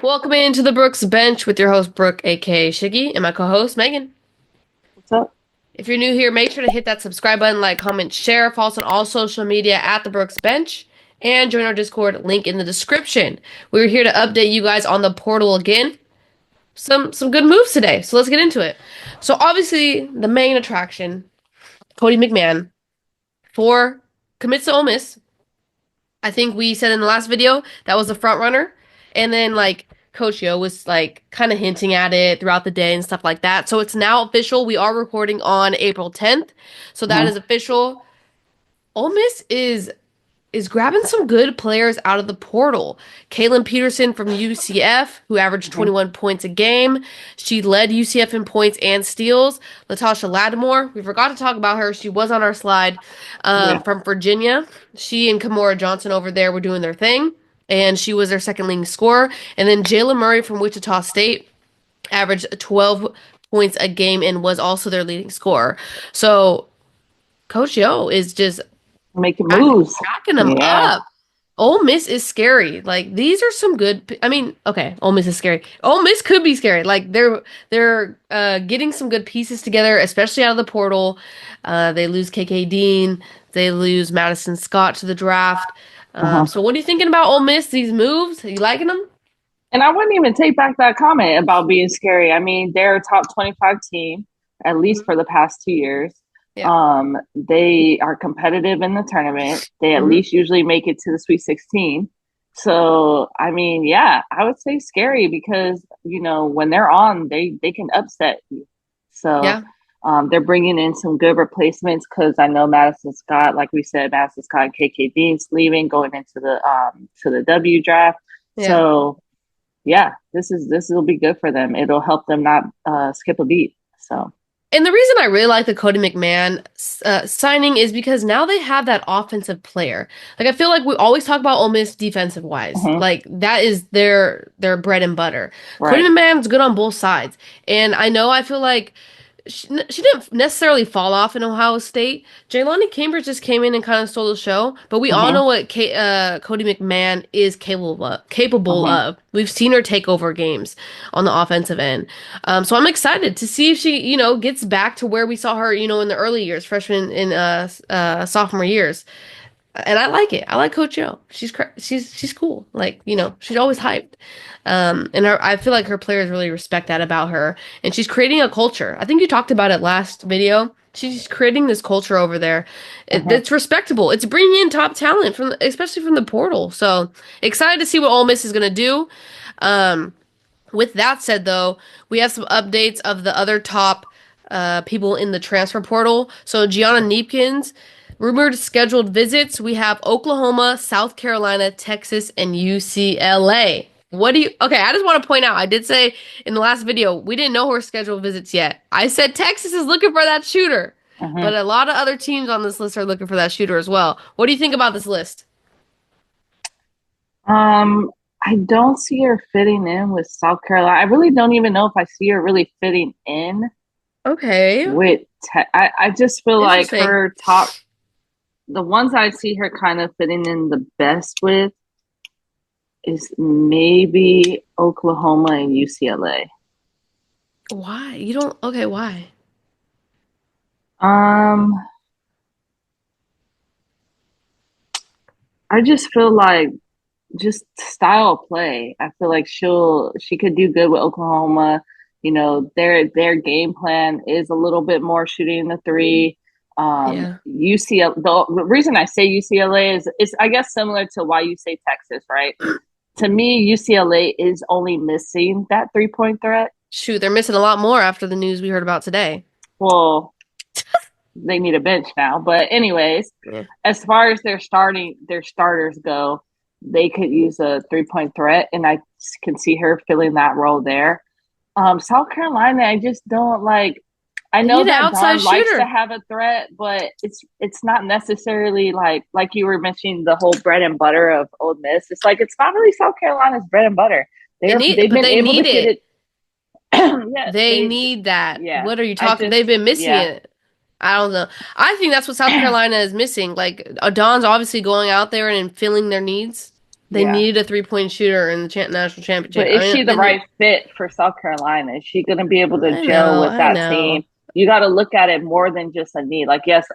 Welcome into the Brooks Bench with your host, Brooke, aka Shiggy, and my co-host, Megan. What's up? If you're new here, make sure to hit that subscribe button, like, comment, share, follow us on all social media at the Brooks Bench, and join our Discord, link in the description. We're here to update you guys on the portal again. Some good moves today, so let's get into it. So obviously, the main attraction, Cotie McMahon, for commits to Ole Miss. I think we said in the last video that was the front runner, and then Coach Yo was like kind of hinting at it throughout the day and stuff like that. So it's now official. We are recording on April 10th, so that is Mhm. official. Ole Miss is grabbing some good players out of the portal. Kaylin Peterson from UCF, who averaged Mhm. 21 points a game. She led UCF in points and steals. Latasha Lattimore, we forgot to talk about her. She was on our slide Yeah. from Virginia. She and Kamora Johnson over there were doing their thing, and she was their second leading scorer. And then Jayla Murray from Wichita State averaged 12 points a game and was also their leading scorer. So Coach Yo is just Making back, moves. backing them Yeah. up. Ole Miss is scary. Like these are some good. I mean, okay, Ole Miss is scary. Ole Miss could be scary. Like they're getting some good pieces together, especially out of the portal. They lose KK Dean. They lose Madison Scott to the draft. Uh-huh. So what are you thinking about Ole Miss? These moves? Are you liking them? And I wouldn't even take back that comment about being scary. I mean, they're a top 25 team, at least Hmm. for the past 2 years. Yeah. They are competitive in the tournament. They at Hmm. least usually make it to the Sweet 16. So, I mean, yeah, I would say scary because, when they're on, they can upset you. So, Yeah. they're bringing in some good replacements because I know Madison Scott, like we said, Madison Scott and KK Dean's leaving, going into the to the W draft. Yeah. So yeah, this will be good for them. It'll help them not skip a beat. So And the reason I really like the Cotie McMahon signing is because now they have that offensive player. Like I feel like we always talk about Ole Miss defensive wise. mhm, Like that is their bread and butter. Cotie right. McMahon's good on both sides, and I feel like she didn't necessarily fall off in Ohio State. Jaylani Cambridge just came in and kind of stole the show, but we all Hmm. know what Cotie McMahon is capable of. Capable Hmm. of. We've seen her take over games on the offensive end. So I'm excited to see if she, gets back to where we saw her, in the early years, freshman and sophomore years. And I like it. I like Coach O. She's cool. Like, she's always hyped. I feel like her players really respect that about her. And she's creating a culture. I think you talked about it last video. She's creating this culture over there. Hmm. It's respectable. It's bringing in top talent especially from the portal. So excited to see what Ole Miss is gonna do. Um, with that said, though, we have some updates of the other top people in the transfer portal. So Gianna Kneepkens, rumored scheduled visits. We have Oklahoma, South Carolina, Texas, and UCLA. What do you? Okay, I just want to point out. I did say in the last video we didn't know her scheduled visits yet. I said Texas is looking for that shooter, Hmm. but a lot of other teams on this list are looking for that shooter as well. What do you think about this list? Um, I don't see her fitting in with South Carolina. I really don't even know if I see her really fitting in Okay, with. I just feel like interesting. her top, the ones I see her kind of fitting in the best with is maybe Oklahoma and UCLA. Why? You don't? Okay, why? Um, I just feel like just style of play. I feel like she could do good with Oklahoma. Their game plan is a little bit more shooting the three. Yeah. UCLA. The reason I say UCLA is I guess similar to why you say Texas, right? To me, UCLA is only missing that 3-point threat. Shoot, they're missing a lot more after the news we heard about today. Well, they need a bench now, but anyways, Yeah. as far as their starters go, they could use a 3-point threat, and I can see her filling that role there. South Carolina, I just don't like. I They know need an that outside Don likes to shooter. have a threat, but it's not necessarily like you were mentioning the whole bread and butter of Old Miss. It's like it's not really South Carolina's bread and butter. They've But been they able to need get it. it. Yes, They need that. yeah. What are you I talking? just They've been missing yeah. it. I don't know. I think that's what South Carolina is missing. Like Don's obviously going out there and filling their needs. They Yeah. needed a 3-point shooter in the national But championship. I is mean, she the right fit for South Carolina? Is she going to be able to I gel know, with I that team? know. You got to look at it more than just a need. Like, yes,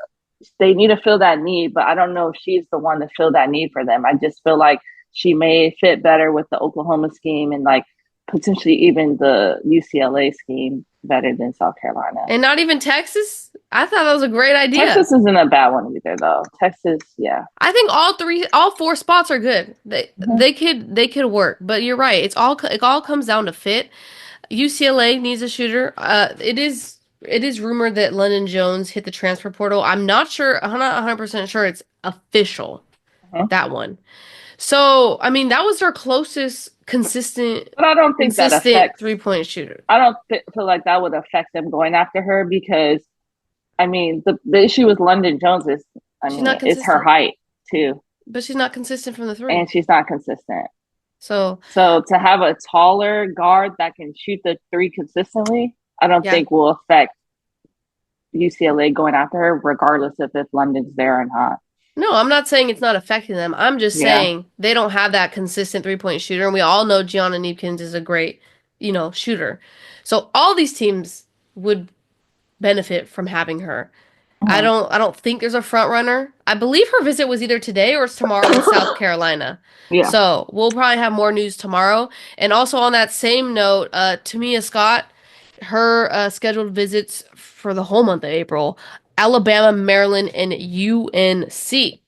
they need to fill that need, but I don't know if she's the one to fill that need for them. I just feel like she may fit better with the Oklahoma scheme and like potentially even the UCLA scheme better than South Carolina. And not even Texas? I thought that was a great idea. Texas isn't a bad one either, though. Texas, yeah. I think all four spots are good. They Mm-hmm. they could work, but you're right. It all comes down to fit. UCLA needs a shooter. It is rumored that London Jones hit the transfer portal. I'm not sure. I'm not 100% sure it's official, Uh-huh. that one. So, I mean, that was their closest consistent But I don't think that consistent affects. 3-point shooter. I don't feel like that would affect them going after her because I mean, the issue with London Jones is, I She's not mean, it's her consistent, height too, but she's not consistent from the three. and she's not consistent. So, So to have a taller guard that can shoot the three consistently, I don't yeah. think will affect UCLA going after her, regardless of if London's there or not. No, I'm not saying it's not affecting them. I'm just Yeah. saying they don't have that consistent 3-point shooter, and we all know Gianna Kneepkens is a great, shooter. So all these teams would benefit from having her. I Mhm. don't I don't think there's a front runner. I believe her visit was either today or it's tomorrow in South Carolina. Yeah. So we'll probably have more news tomorrow. And also on that same note, Tamia Scott, her scheduled visits for the whole month of April, Alabama, Maryland, and UNC.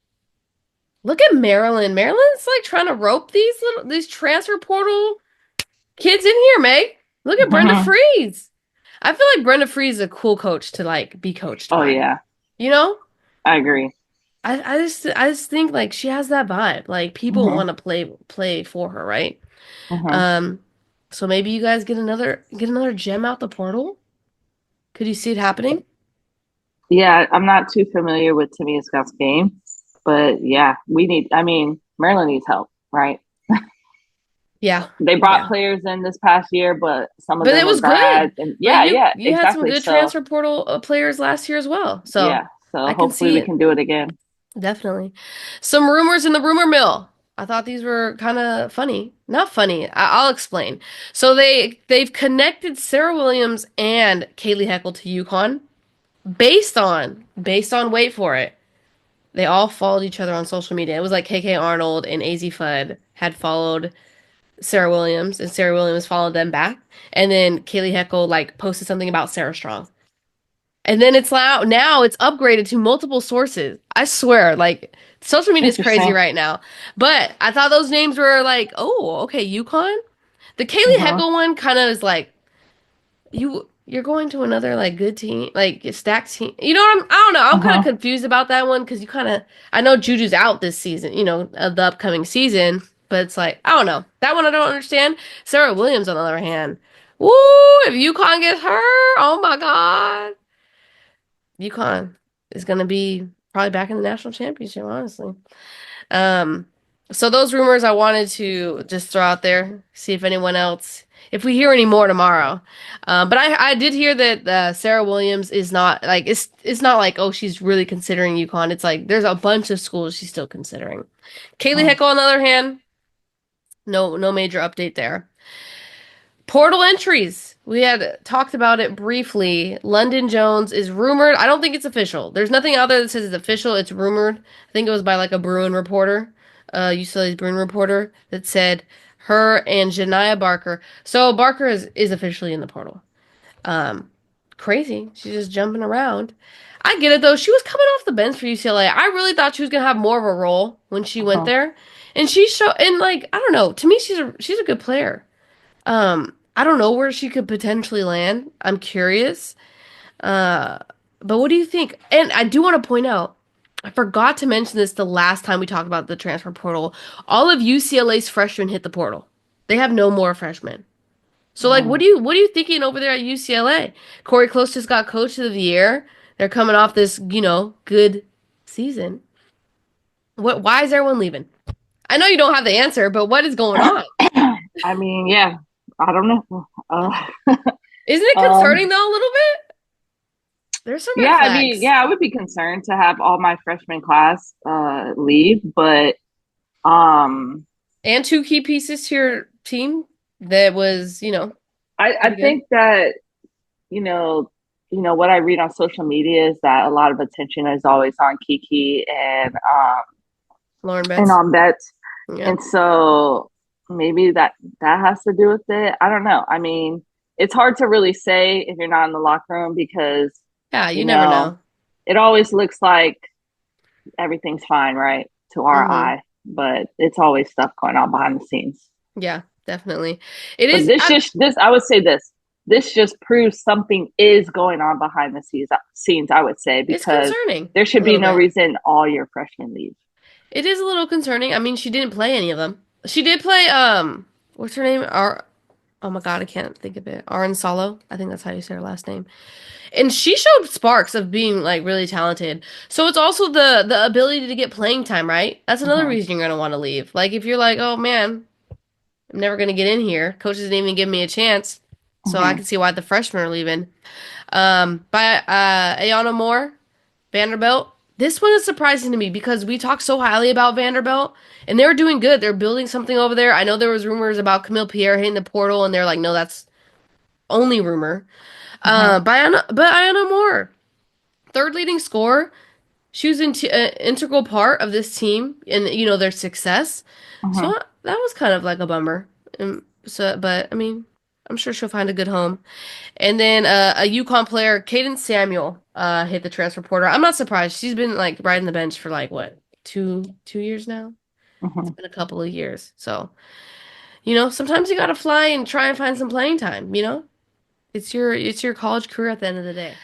Look at Maryland. Maryland's like trying to rope these transfer portal kids in here, Meg. Look at Brenda Mhm. Freeze. I feel like Brenda Freeze is a cool coach to like be coached Oh by. yeah, You know? I agree. I just think like she has that vibe. Like people Hmm. want to play for her, right? Hmm. Um, so maybe you guys get another gem out the portal. Could you see it happening? Yeah, I'm not too familiar with Timmy Scott's game, but yeah, we need. I mean, Maryland needs help, right? Yeah, They brought yeah. players in this past year, but some of But them it were was good. grads, and But yeah, you yeah, you had some exactly. good So transfer portal players last year as well. So yeah, so I can hopefully see we it can do it again. definitely. Some rumors in the rumor mill. I thought these were kind of funny. Not funny. I'll explain. So they've connected Sarah Williams and Kaylee Heckle to UConn based on wait for it. They all followed each other on social media. It was like KK Arnold and AZ Fudd had followed Sarah Williams, and Sarah Williams followed them back. And then Kaylee Heckle like posted something about Sarah Strong. And then it's now it's upgraded to multiple sources. I swear, like social media is crazy Interesting. right now. But I thought those names were like, oh, okay, UConn. The Kaylee Uh-huh. Heckle one kind of is like you're going to another like good team, like stacked team. You know what I don't know. I'm kind of Uh-huh. confused about that one because I know Juju's out this season, the upcoming season, but it's like I don't know. That one I don't understand. Sarah Williams on the other hand, woo! If UConn gets her, oh my God, UConn is gonna be probably back in the national championship, honestly. Um, so those rumors I wanted to just throw out there, see if anyone else, if we hear any more tomorrow. But I did hear that Sarah Williams is not like it's not like oh she's really considering UConn. It's like there's a bunch of schools she's still considering. Kaylee Uh-huh. Hickle, on the other hand, no major update there. Portal entries. We had talked about it briefly. London Jones is rumored. I don't think it's official. There's nothing out there that says it's official. It's rumored. I think it was by like a Bruin reporter, UCLA's Bruin reporter, that said her and Janiyah Barker. So Barker is officially in the portal. Um, Crazy. She's just jumping around. I get it though. She was coming off the bench for UCLA. I really thought she was gonna have more of a role when she went Uh-huh. there, and and like I don't know. To me, she's a good player. I don't know where she could potentially land. I'm curious. Uh, but what do you think? And I do want to point out, I forgot to mention this the last time we talked about the transfer portal. All of UCLA's freshmen hit the portal. They have no more freshmen. So like Mm. what are you thinking over there at UCLA? Corey Close just got coach of the year. They're coming off this, good season. Why is everyone leaving? I know you don't have the answer, but what is going on? I mean, yeah, I don't know. Isn't it concerning Um, though a little bit? There's some red yeah, I mean, flags. yeah, I would be concerned to have all my freshman class leave, but um And two key pieces to your team that was, I pretty good. think that you know, what I read on social media is that a lot of attention is always on Kiki Lauren and Betts. on bets, Yeah. and so maybe that has to do with it. I don't know. I mean, it's hard to really say if you're not in the locker room because Yeah, you you never know know. it always looks like everything's fine, right, to our Mm-hmm. eye, but it's always stuff going on behind the scenes. Yeah, definitely. It But is. this I would say this just proves something is going on behind the scenes. I would say It's because concerning there a should be little no bit. reason all your freshmen leave. It is a little concerning. I mean, she didn't play any of them. She did play. What's her name? Oh my God, I can't think of it. Arin Solo. I think that's how you say her last name. And she showed sparks of being like really talented. So it's also the ability to get playing time, right? That's another Mm-hmm. reason you're gonna want to leave. Like if you're like, oh man, I'm never gonna get in here. Coach doesn't even give me a chance. So I Mm-hmm. can see why the freshmen are leaving. By Ayana Moore, Vanderbilt. This one is surprising to me because we talk so highly about Vanderbilt and they're doing good. They're building something over there. I know there was rumors about Camille Pierre hitting the portal and they're like, no, that's only rumor. Mm-hmm. But Ayana Moore, third leading scorer. She was an integral part of this team and their success. So Mm-hmm. that was kind of like a bummer. But I mean, I'm sure she'll find a good home. And then a Uconn player, Caden Samuel, hit the transfer portal. I'm not surprised. She's been like riding the bench for like what, two years now? It's Mm-hmm. been a couple of years. So, sometimes you gotta fly and try and find some playing time. It's your college career at the end of the day.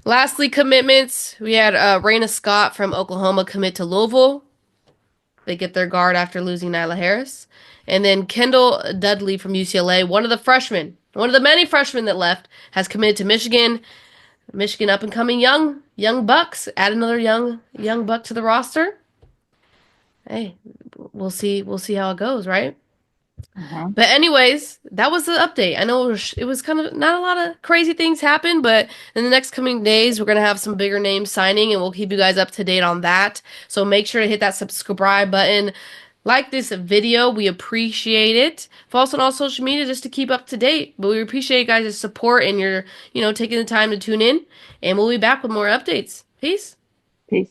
Lastly, commitments. We had Raina Scott from Oklahoma commit to Louisville. They get their guard after losing Nyla Harris. And then Kendall Dudley from UCLA, one of the freshmen, one of the many freshmen that left, has committed to Michigan. Michigan up and coming young bucks. Add another young buck to the roster. Hey, we'll see how it goes, right? Mm-hmm. But anyways, that was the update. I know it was kind of not a lot of crazy things happen, but in the next coming days, we're gonna have some bigger names signing, and we'll keep you guys up to date on that. So make sure to hit that subscribe button, like this video. We appreciate it. Follow us on all social media just to keep up to date. But we appreciate you guys' support and your taking the time to tune in. And we'll be back with more updates. Peace. Peace.